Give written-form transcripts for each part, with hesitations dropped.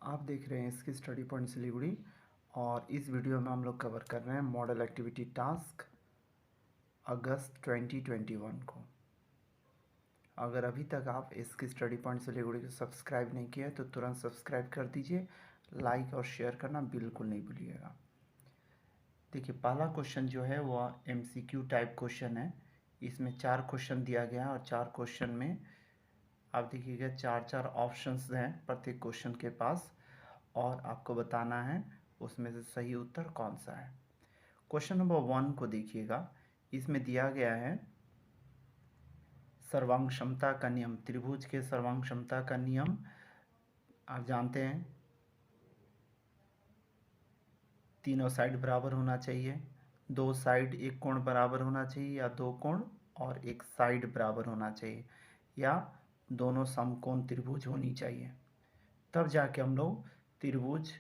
आप देख रहे हैं इसकी स्टडी पॉइंट सिलीगुड़ी और इस वीडियो में हम लोग कवर कर रहे हैं मॉडल एक्टिविटी टास्क अगस्त 2021 को। अगर अभी तक आप इसकी स्टडी पॉइंट सिलीगुड़ी को सब्सक्राइब नहीं किया है तो तुरंत सब्सक्राइब कर दीजिए। लाइक और शेयर करना बिल्कुल नहीं भूलिएगा। देखिए, पहला क्वेश्चन जो है वह MCQ टाइप क्वेश्चन है। इसमें 4 क्वेश्चन दिया गया है और 4 क्वेश्चन में आप देखिएगा 4 ऑप्शंस हैं प्रत्येक क्वेश्चन के पास और आपको बताना है उसमें से सही उत्तर कौन सा है। क्वेश्चन नंबर 1 को देखिएगा। इसमें दिया गया है सर्वांग क्षमता का नियम। त्रिभुज के सर्वांग क्षमता का नियम आप जानते हैं, तीनों साइड बराबर होना चाहिए, दो साइड एक कोण बराबर होना चाहिए या दो कोण और एक साइड बराबर होना चाहिए या दोनों समकोण त्रिभुज होनी चाहिए, तब जाके हम लोग त्रिभुज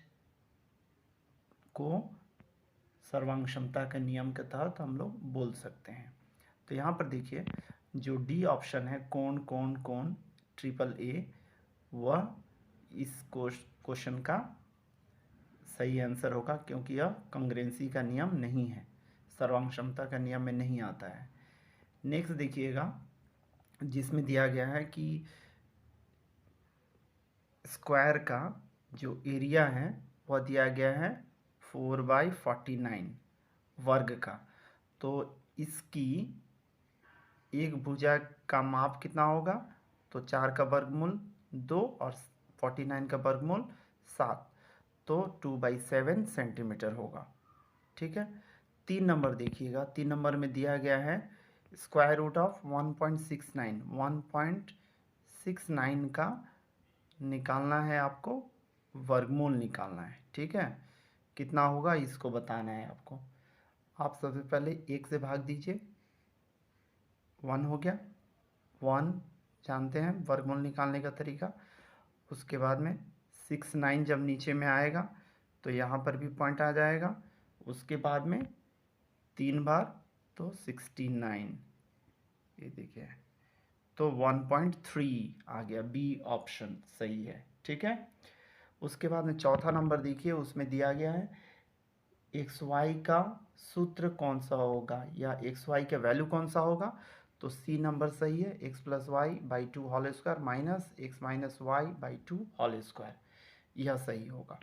को सर्वांग क्षमता के नियम के तहत हम लोग बोल सकते हैं। तो यहाँ पर देखिए, जो डी ऑप्शन है कोण कोण कोण ट्रिपल ए, वह इस क्वेश्चन का सही आंसर होगा क्योंकि यह कंग्रेंसी का नियम नहीं है, सर्वांग क्षमता का नियम में नहीं आता है। नेक्स्ट देखिएगा, जिसमें दिया गया है कि स्क्वायर का जो एरिया है वह दिया गया है 4/49 वर्ग का। तो इसकी एक भुजा का माप कितना होगा? तो 4 का वर्गमूल 2 और 49 का वर्गमूल 7, तो 2/7 सेंटीमीटर होगा। ठीक है। 3 नंबर देखिएगा। 3 नंबर में दिया गया है स्क्वायर रूट ऑफ 1.69 1.69 का निकालना है आपको, वर्गमूल निकालना है। ठीक है, कितना होगा इसको बताना है आपको। आप सबसे पहले 1 से भाग दीजिए, 1 हो गया। 1 जानते हैं वर्गमूल निकालने का तरीका। उसके बाद में 69 जब नीचे में आएगा तो यहाँ पर भी पॉइंट आ जाएगा। उसके बाद में 3 बार तो 69, ये देखिए, तो 1.3 आ गया। बी ऑप्शन सही है। ठीक है। उसके बाद में चौथा नंबर देखिए, उसमें दिया गया है XY का सूत्र कौन सा होगा या XY का वैल्यू कौन सा होगा। तो सी नंबर सही है, x+y/2 whole square minus x-y/2 whole square, यह सही होगा।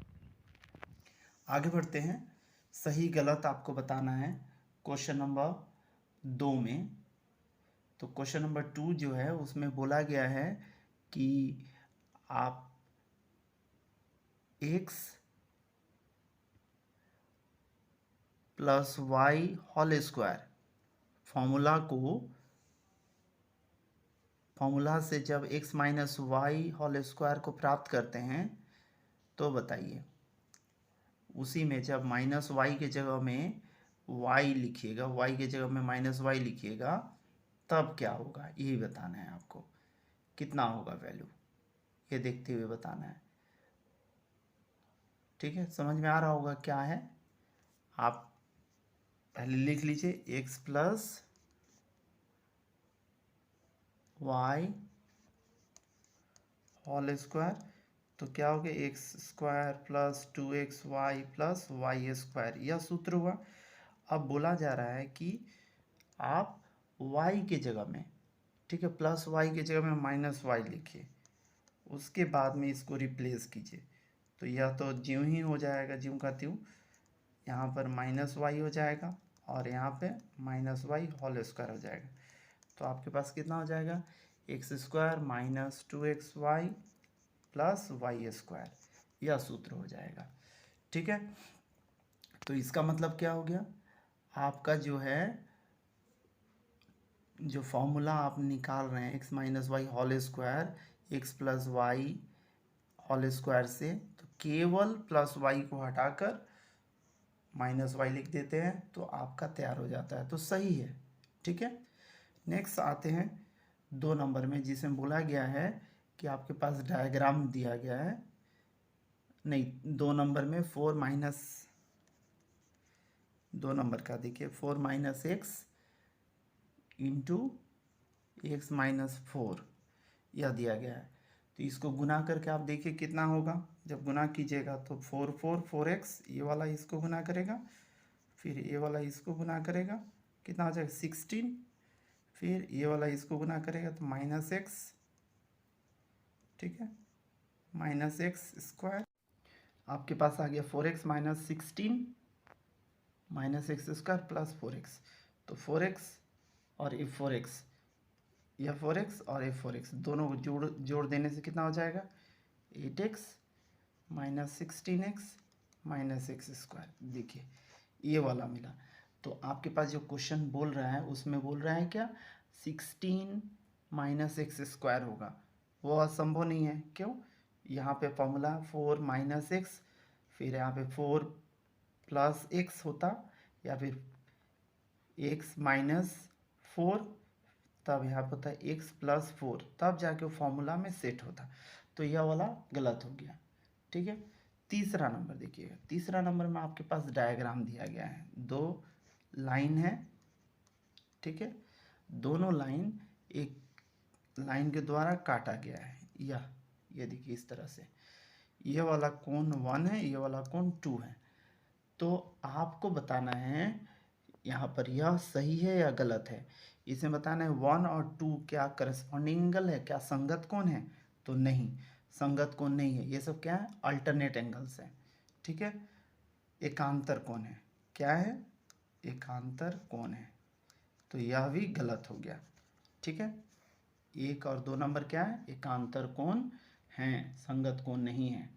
आगे बढ़ते हैं, सही गलत आपको बताना है क्वेश्चन नंबर 2 में। तो क्वेश्चन नंबर 2 जो है उसमें बोला गया है कि आप x + y whole square formula से जब x - y होल स्क्वायर को प्राप्त करते हैं तो बताइए, उसी में जब -y के जगह में y लिखिएगा, y के जगह में -y लिखिएगा, तब क्या होगा यही बताना है आपको। कितना होगा वैल्यू ये देखते हुए बताना है। ठीक है, समझ में आ रहा होगा क्या है। आप पहले लिख लीजिए x + y होल स्क्वायर, तो क्या हो गया x² + 2xy + y², यह सूत्र हुआ। अब बोला जा रहा है कि आप y के जगह में, ठीक है, +y के जगह में -y लिखिए, उसके बाद में इसको रिप्लेस कीजिए। तो यह तो ज्यों ही हो जाएगा, ज्यों का त्यों, यहाँ पर -y हो जाएगा और यहाँ पे -y होल स्क्वायर हो जाएगा। तो आपके पास कितना हो जाएगा? x² - 2xy + y², यह सूत्र हो जाएगा। ठीक है, तो इसका मतलब क्या हो गया, आपका जो है जो फॉर्मूला आप निकाल रहे हैं x - y whole square x + y whole square से, तो केवल +y को हटाकर -y लिख देते हैं तो आपका तैयार हो जाता है, तो सही है। ठीक है। नेक्स्ट आते हैं 2 नंबर में, जिसमें बोला गया है कि आपके पास डायग्राम दिया गया है, नहीं 2 नंबर में 2 नंबर का देखिए 4 - x × x - 4 यह दिया गया है। तो इसको गुना करके आप देखिए कितना होगा। जब गुना कीजिएगा तो 4x, ये वाला इसको गुना करेगा, फिर ये वाला इसको गुना करेगा, कितना हो जाएगा 16, फिर ये वाला इसको गुना करेगा तो -x, ठीक है, -x²। आपके पास आ गया 4x - 16 -x² + 4x। तो 4x और ये 4x, यह 4x और ये 4x दोनों को जोड़ देने से कितना हो जाएगा 8x - 16x - x²। देखिए ये वाला मिला। तो आपके पास जो क्वेश्चन बोल रहा है उसमें बोल रहा है क्या 16 - x² होगा, वो असंभव नहीं है। क्यों? यहाँ पे फॉर्मूला 4 - x, फिर यहाँ पे 4 + x होता, या फिर x - 4, तब यहाँ पे होता है x + 4, तब जाके वो फॉर्मूला में सेट होता। तो यह वाला गलत हो गया, ठीक है। तीसरा नंबर देखिएगा, तीसरा नंबर में आपके पास डायग्राम दिया गया है, 2 लाइन है, ठीक है, दोनों लाइन एक लाइन के द्वारा काटा गया है। ये देखिए इस तरह से, ये वाला कोण 1 है, ये वाला कोण 2 है। तो आपको बताना है यहाँ पर यह सही है या गलत है। इसे बताना है 1 और 2 क्या करस्पॉन्डिंग एंगल है, क्या संगत कोण है। तो नहीं, संगत कोण नहीं है, ये सब क्या है अल्टरनेट एंगल्स है, ठीक है, एकांतर कोण है। क्या है? एकांतर कोण है। तो यह भी गलत हो गया, ठीक है। 1 और 2 नंबर क्या है एकांतर कोण हैं, संगत कोण नहीं है,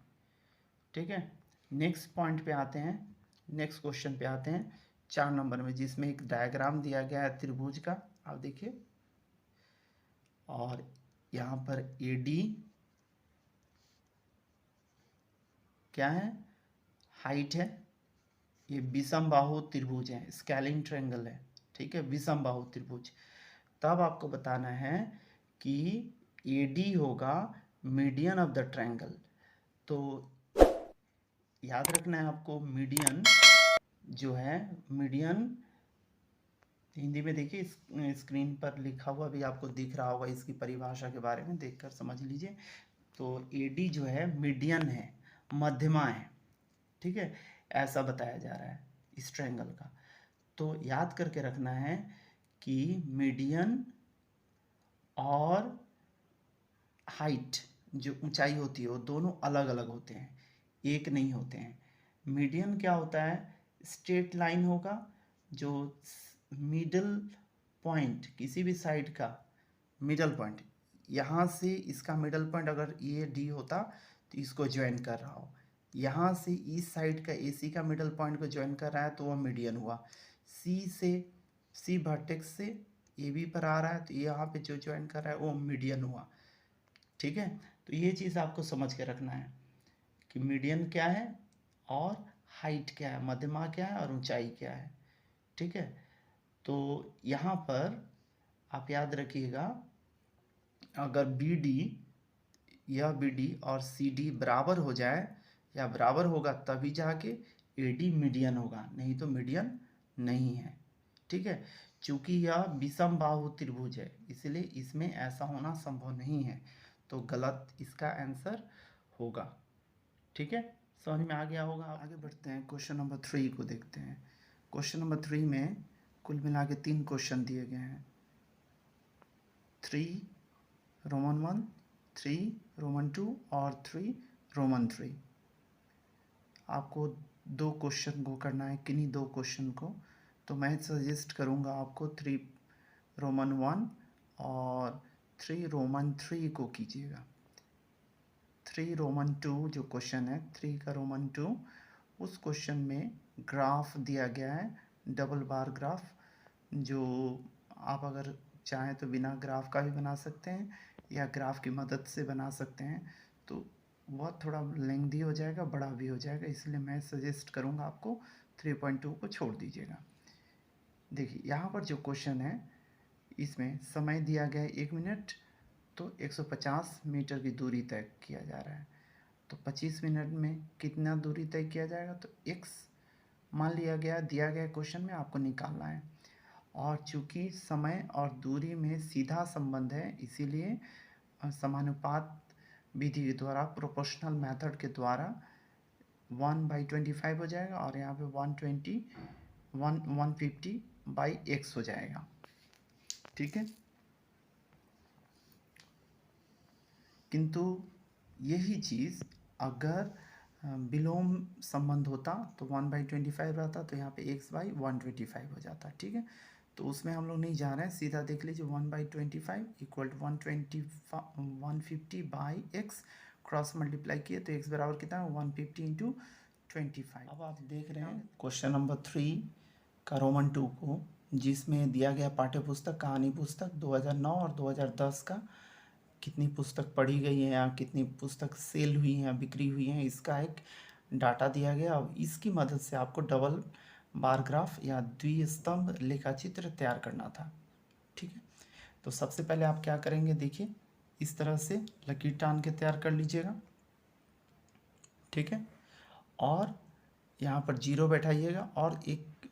ठीक है। नेक्स्ट पॉइंट पे आते हैं, नेक्स्ट क्वेश्चन पे आते हैं 4 नंबर में, जिसमें एक डायग्राम दिया गया है त्रिभुज का, आप देखिए। और यहाँ पर AD क्या है हाइट है, ये विषम बाहु त्रिभुज है, स्केलिंग ट्रायंगल है, ठीक है, विषम बाहु त्रिभुज। तब आपको बताना है कि AD होगा मीडियन ऑफ द ट्रायंगल। तो याद रखना है आपको, मीडियन जो है, मीडियन हिंदी में देखिए स्क्रीन पर लिखा हुआ भी आपको दिख रहा होगा, इसकी परिभाषा के बारे में देखकर समझ लीजिए। तो AD जो है मीडियन है, मध्यमा है, ठीक है, ऐसा बताया जा रहा है इस ट्रायंगल का। तो याद करके रखना है कि मीडियन और हाइट जो ऊंचाई होती है वो दोनों अलग अलग होते हैं, एक नहीं होते हैं। मीडियन क्या होता है, स्ट्रेट लाइन होगा, जो मिडल पॉइंट किसी भी साइड का मिडल पॉइंट, यहाँ से इसका मिडल पॉइंट अगर ये D होता तो इसको ज्वाइन कर रहा हो, यहाँ से इस साइड का AC का मिडल पॉइंट को ज्वाइन कर रहा है तो वह मीडियन हुआ। C वर्टेक्स से AB पर आ रहा है तो यहाँ पे जो ज्वाइन कर रहा है वो मीडियन हुआ, ठीक है। तो ये चीज़ आपको समझ के रखना है कि मीडियन क्या है और हाइट क्या है, मध्यमा क्या है और ऊंचाई क्या है, ठीक है। तो यहाँ पर आप याद रखिएगा, अगर यह BD और CD बराबर हो जाए या बराबर होगा तभी जाके AD मीडियन होगा, नहीं तो मीडियन नहीं है, ठीक है। चूंकि यह विषम बाहु त्रिभुज है इसलिए इसमें ऐसा होना संभव नहीं है, तो गलत इसका आंसर होगा, ठीक है। समझ में आ गया होगा। आगे बढ़ते हैं, क्वेश्चन नंबर 3 को देखते हैं। क्वेश्चन नंबर 3 में कुल मिला के 3 क्वेश्चन दिए गए हैं, 3 रोमन 1, 3 रोमन 2 और 3 रोमन 3। आपको 2 क्वेश्चन को करना है, किन्हीं 2 क्वेश्चन को। तो मैं सजेस्ट करूँगा आपको 3 रोमन 1 और 3 रोमन 3 को कीजिएगा। 3 रोमन 2 जो क्वेश्चन है, 3 का रोमन 2, उस क्वेश्चन में ग्राफ दिया गया है, डबल बार ग्राफ, जो आप अगर चाहें तो बिना ग्राफ का भी बना सकते हैं या ग्राफ की मदद से बना सकते हैं। तो वह थोड़ा लेंथी हो जाएगा, बड़ा भी हो जाएगा, इसलिए मैं सजेस्ट करूँगा आपको 3.2 को छोड़ दीजिएगा। देखिए यहाँ पर जो क्वेश्चन है इसमें समय दिया गया है 1 मिनट, तो 150 मीटर की दूरी तय किया जा रहा है। तो 25 मिनट में कितना दूरी तय किया जाएगा, तो x मान लिया गया, दिया गया क्वेश्चन में, आपको निकालना है। और चूंकि समय और दूरी में सीधा संबंध है इसीलिए समानुपात विधि के द्वारा, प्रोपोर्शनल मेथड के द्वारा 1/25 हो जाएगा और यहाँ पे 150/x हो जाएगा। ठीक है, किंतु यही चीज़ अगर विलोम संबंध होता तो 1/25 रहता, तो यहाँ पे x/125 हो जाता। ठीक है, तो उसमें हम लोग नहीं जा रहे हैं, सीधा देख लीजिए 1/25 equal to 150/x cross multiply किए तो x बराबर कितना है 150 इंटू 25। अब आप देख रहे हैं क्वेश्चन नंबर 3 का रोमन 2 को, जिसमें दिया गया पाठ्य पुस्तक कहानी पुस्तक 2009 और 2010 का कितनी पुस्तक पढ़ी गई है या कितनी पुस्तक सेल हुई हैं, बिक्री हुई हैं, इसका एक डाटा दिया गया। अब इसकी मदद से आपको डबल बार ग्राफ या द्विस्तंभ लेखाचित्र तैयार करना था। ठीक है, तो सबसे पहले आप क्या करेंगे, देखिए इस तरह से लकीर टान के तैयार कर लीजिएगा। ठीक है, और यहाँ पर 0 बैठाइएगा और एक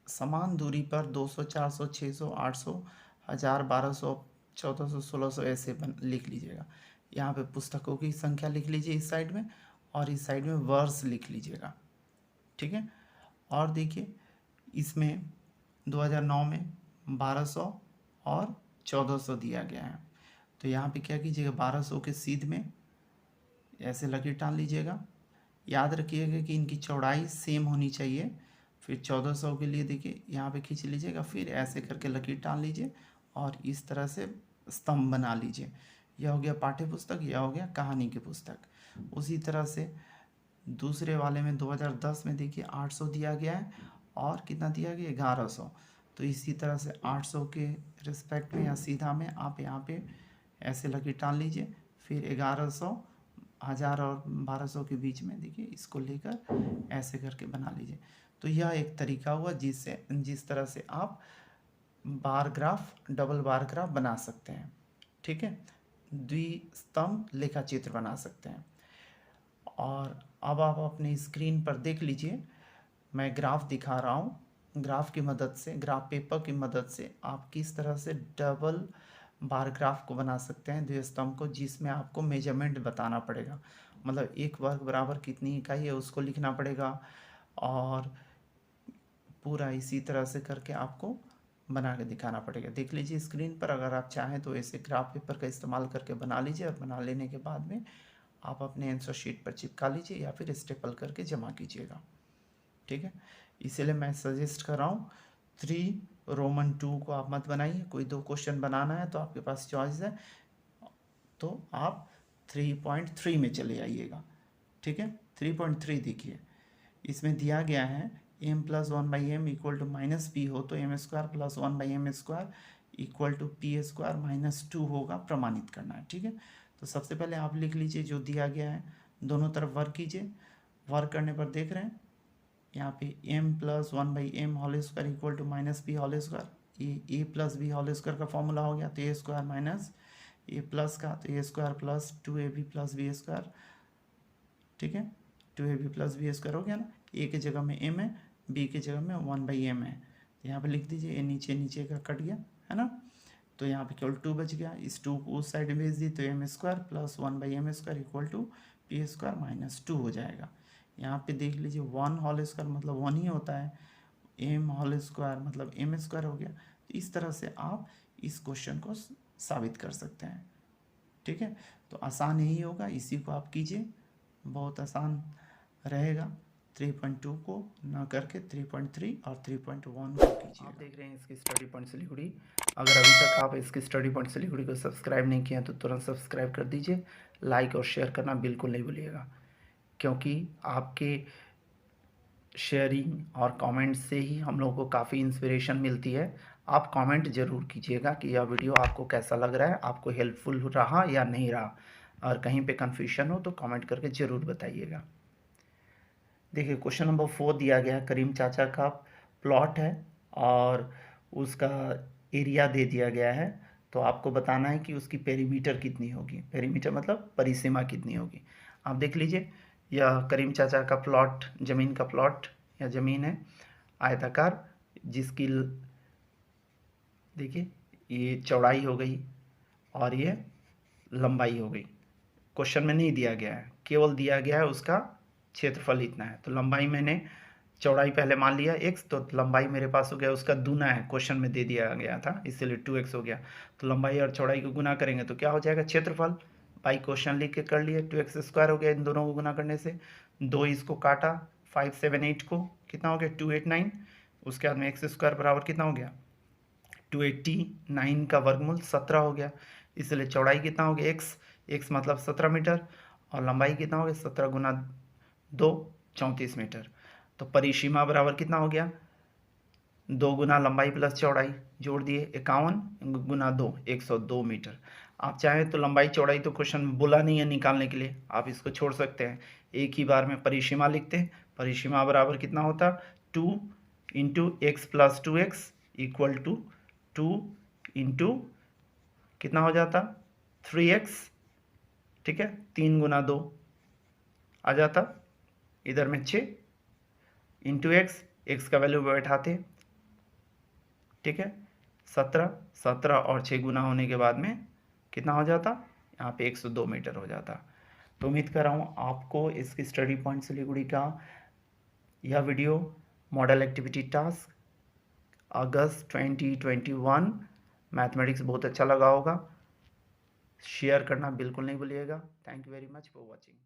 समान दूरी पर 200, 400, 600, 800, 1000, 1200, 1400, 1600 ऐसे लिख लीजिएगा। यहाँ पे पुस्तकों की संख्या लिख लीजिए इस साइड में, और इस साइड में वर्ष लिख लीजिएगा। ठीक है, और देखिए इसमें 2009 में 1200 और 1400 दिया गया है, तो यहाँ पे क्या कीजिएगा 1200 के सीध में ऐसे लकीर टान लीजिएगा। याद रखिएगा कि इनकी चौड़ाई सेम होनी चाहिए। फिर 1400 के लिए देखिए यहाँ पे खींच लीजिएगा, फिर ऐसे करके लकीर टान लीजिए और इस तरह से स्तंभ बना लीजिए। यह हो गया पाठ्य पुस्तक, यह हो गया कहानी की पुस्तक। उसी तरह से दूसरे वाले में 2010 में देखिए 800 दिया गया है और कितना दिया गया 1100, तो इसी तरह से 800 के रिस्पेक्ट में या सीधा में आप यहाँ पे ऐसे लकीर टान लीजिए। फिर 1100, 1000 और 1200 के बीच में देखिए इसको लेकर ऐसे करके बना लीजिए। तो यह एक तरीका हुआ जिस तरह से आप bar graph, double bar graph बना सकते हैं। ठीक है, द्विस्तंभ लेखाचित्र बना सकते हैं। और अब आप अपनी स्क्रीन पर देख लीजिए, मैं ग्राफ दिखा रहा हूँ। ग्राफ की मदद से, ग्राफ पेपर की मदद से आप किस तरह से डबल बार ग्राफ को बना सकते हैं, द्विस्तंभ को, जिसमें आपको मेजरमेंट बताना पड़ेगा। मतलब एक वर्ग बराबर कितनी इकाई है उसको लिखना पड़ेगा, और पूरा इसी तरह से करके आपको बना के दिखाना पड़ेगा। देख लीजिए स्क्रीन पर, अगर आप चाहें तो ऐसे ग्राफ पेपर का इस्तेमाल करके बना लीजिए, और बना लेने के बाद में आप अपने आंसर शीट पर चिपका लीजिए या फिर स्टेपल करके जमा कीजिएगा। ठीक है, इसीलिए मैं सजेस्ट कर रहा हूँ 3 रोमन 2 को आप मत बनाइए। कोई 2 क्वेश्चन बनाना है तो आपके पास चॉइस है, तो आप 3.3 में चले आइएगा। ठीक है, 3.3 देखिए इसमें दिया गया है m plus 1/m equal to minus p हो तो m² plus 1/m² equal to p² -2 होगा, प्रमाणित करना है। ठीक है, तो सबसे पहले आप लिख लीजिए जो दिया गया है, दोनों तरफ वर्क कीजिए। वर्क करने पर देख रहे हैं यहाँ पे m plus 1/m whole square equal to minus p whole square, ये a plus b whole square का फॉर्मूला हो गया, तो a² माइनस ए प्लस का, तो a² plus 2ab plus b²। ठीक है, 2ab प्लस b² हो गया ना। a की जगह में m है, b की जगह में 1/m है, तो यहाँ पे लिख दीजिए, a नीचे नीचे का कट गया है ना, तो यहाँ पे केवल 2 बच गया। इस 2 को उस साइड भेज दी तो m² plus 1/m² equal to p² -2 हो जाएगा। यहाँ पे देख लीजिए 1 होल स्क्वायर मतलब 1 ही होता है, m होल स्क्वायर मतलब m² हो गया। तो इस तरह से आप इस क्वेश्चन को साबित कर सकते हैं। ठीक है, तो आसान यही होगा, इसी को आप कीजिए, बहुत आसान रहेगा। 3.2 को ना करके 3.3 और 3.1 को कीजिए। आप देख रहे हैं इसकी स्टडी पॉइंट से लिखुड़ी। अगर अभी तक आप इसकी स्टडी पॉइंट से लिखुड़ी को सब्सक्राइब नहीं किया तो तुरंत सब्सक्राइब कर दीजिए। लाइक और शेयर करना बिल्कुल नहीं भूलिएगा, क्योंकि आपके शेयरिंग और कमेंट से ही हम लोगों को काफ़ी इंस्पिरेशन मिलती है। आप कमेंट ज़रूर कीजिएगा कि यह वीडियो आपको कैसा लग रहा है, आपको हेल्पफुल रहा या नहीं रहा, और कहीं पे कन्फ्यूजन हो तो कमेंट करके ज़रूर बताइएगा। देखिए क्वेश्चन नंबर 4 दिया गया है, करीम चाचा का प्लॉट है और उसका एरिया दे दिया गया है, तो आपको बताना है कि उसकी पेरीमीटर कितनी होगी। पेरीमीटर मतलब परिसीमा कितनी होगी। आप देख लीजिए, यह करीम चाचा का प्लॉट, ज़मीन का प्लॉट या ज़मीन है आयताकार, जिसकी देखिए ये चौड़ाई हो गई और ये लंबाई हो गई। क्वेश्चन में नहीं दिया गया है, केवल दिया गया है उसका क्षेत्रफल इतना है। तो लंबाई मैंने चौड़ाई पहले मान लिया x, तो लंबाई मेरे पास हो गया उसका दूना है, क्वेश्चन में दे दिया गया था इसलिए 2x हो गया। तो लंबाई और चौड़ाई को गुना करेंगे तो क्या हो जाएगा क्षेत्रफल, बाई क्वेश्चन लिख के कर लिए, 2x स्क्वायर हो गया इन दोनों को गुना करने से। 2 इसको काटा, 5 7 8 को कितना हो गया 289। उसके बाद में एक्स स्क्वायर बराबर कितना हो गया 289 का वर्गमूल 17 हो गया। इसलिए चौड़ाई कितना हो गया x मतलब 17 मीटर, और लंबाई कितना हो गया 17 गुना 2 34 मीटर। तो परिसीमा बराबर कितना हो गया 2 गुना लंबाई प्लस चौड़ाई, जोड़ दिए 51 गुना 2 102 मीटर। आप चाहें तो लंबाई चौड़ाई तो क्वेश्चन बोला नहीं है निकालने के लिए, आप इसको छोड़ सकते हैं, एक ही बार में परिसीमा लिखते हैं। परिसीमा बराबर कितना होता 2 into x plus 2x equal to 2 into कितना हो जाता 3x, ठीक है, 3 गुना 2 आ जाता, इधर में 6 इंटू एक्स का वैल्यू बैठाते, ठीक है, 17 और 6 गुना होने के बाद में कितना हो जाता यहाँ पे 102 मीटर हो जाता। तो उम्मीद कर रहा हूँ आपको इसकी स्टडी पॉइंट सिलीगुड़ी का यह वीडियो मॉडल एक्टिविटी टास्क अगस्त 2021 मैथमेटिक्स बहुत अच्छा लगा होगा। शेयर करना बिल्कुल नहीं भूलिएगा। Thank you very much for watching.